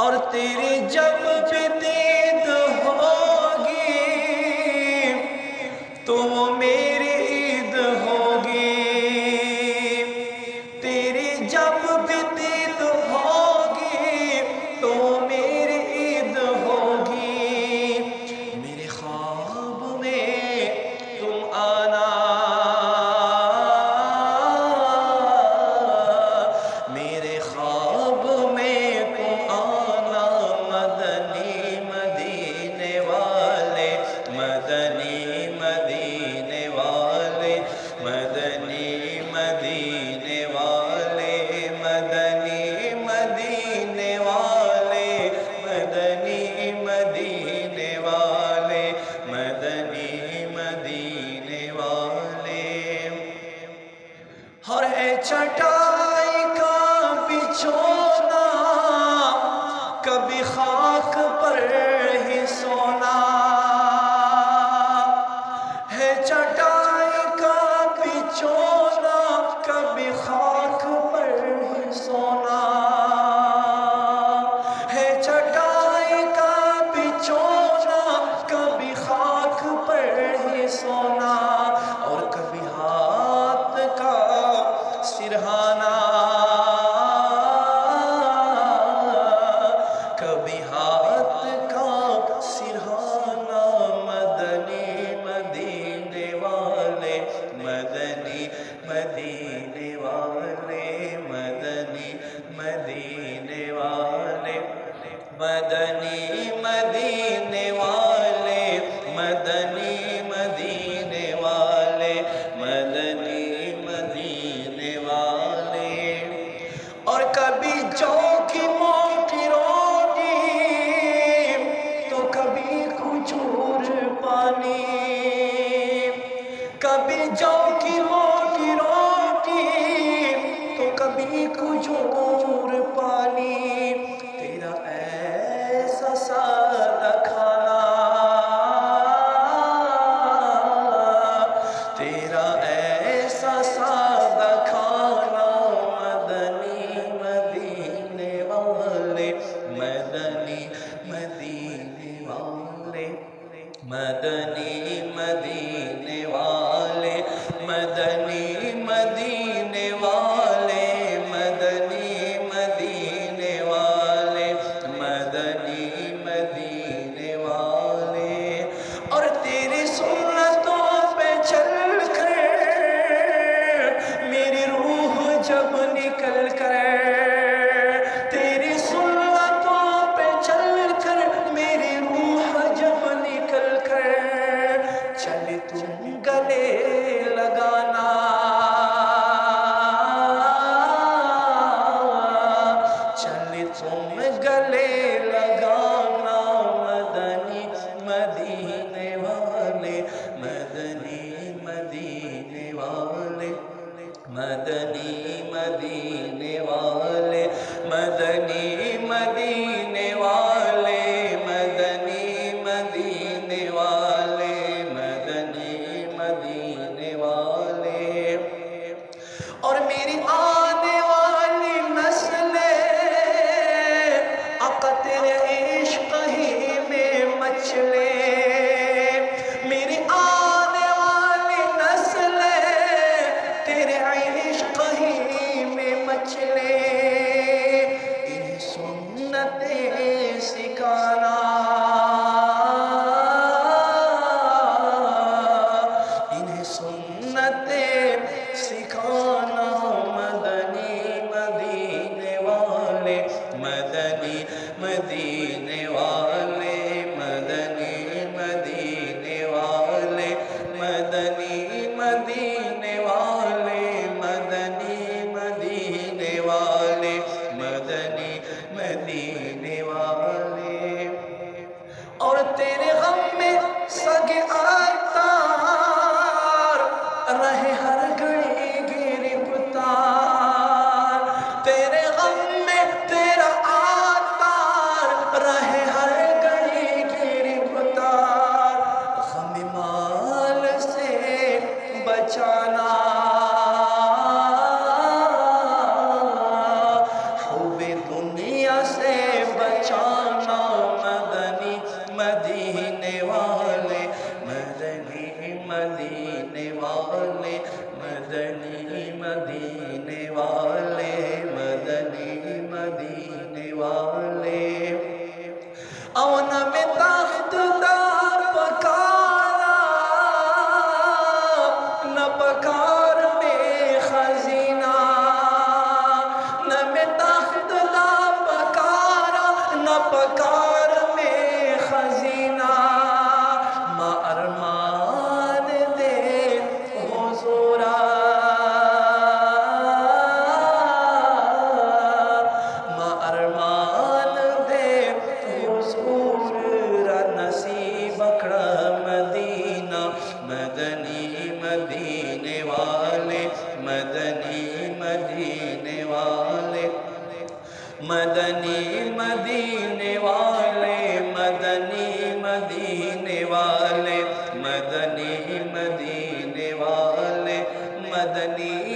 اور تیری جب بھی دید ہوگی تو وہ میری عید ہوگی، تیری جب بھی دید ہوگی تو وہ میری عید ہوگی۔ میرے خواب میں تم آنا، میرے خواب میں تم آنا، مدنی مدینے والے، مدنی مدینے والے، مدنی مدینے والے، مدنی مدینے والے، مدنی مدینے والے، مدنی مدینے والے۔ اور ہے چٹائی کا بچھونا، کبھی خاک پر ہی سونا، ہے چٹائی کا بچھونا، کبھی خاک پر ہی سونا، ہے چٹائی کا بچھونا، کبھی خاک پر ہی سونا، اور کبھی ہاتھ کا سرہانا، کبھی ہاتھ کا سرہانا، مدنی مدینے والے، مدنی مدینے والے، مدنی مدینے والے، مدنی مدینے والے، مدنی مدینے والے، مدنی مدینے والے۔ اور کبھی جو کی موٹی روٹی تو کبھی کھجور پانی، کبھی جو کی موٹی روٹی تو کبھی کھجور پانی، تیرا ایسا سادہ کھانا، تیرا ایسا سادہ کھانا، مدنی مدینے والے، مدنی مدینے والے، مدنی مدینے والے، مدنی مدینے والے، مدنی مدینے والے، مدنی مدینے والے۔ اور تیری سنتوں پہ چل کر میری روح جب نکل کر، تیری سنتوں پہ چل کر میری روح جب نکل کر، چل تم گلے لگانا، چل تم گلے لگانا، مدنی مدینے والے، مدنی مدینے والے، مدنی مدینے والے، مدنی مدینے والے، مدنی مدینے والے، مدنی مدینے والے۔ اور میری آنے والی نسلیں آقا تیرے عشق ہی میں مچلے، میری آنے والی نسلیں تیرے عشق ہی میں مچلے، انہیں سنتیں سکھانا، انہیں سنتیں سکھانا، مدنی مدینے والے، مدنی مدینے والے، مدنی مدینے والے، مدنی مدینے والے، مدنی مدینے والے، مدنی مدینے والے۔ اور تیرے غم میں سگ آتا رہے ہر گھڑی گرفتار، تیرے غم میں تیرا آتا رہے ہر گھڑی گرفتار، غم مال سے بچانا، حب دنیا سے بچانا، والے اون میں تخت دا پکارا نہ پکار میں خزینہ نہ میں تخت دا پکارا نہ پکار میں خزینہ ما ارمان دے حضورا ما ارمان دے حضور را نصیب اکڑا مدینہ مدنی مدینے والے مدنی مدینے والے مدنی مدینے والے مدنی مدینے والے مدنی مدینے والے مدنی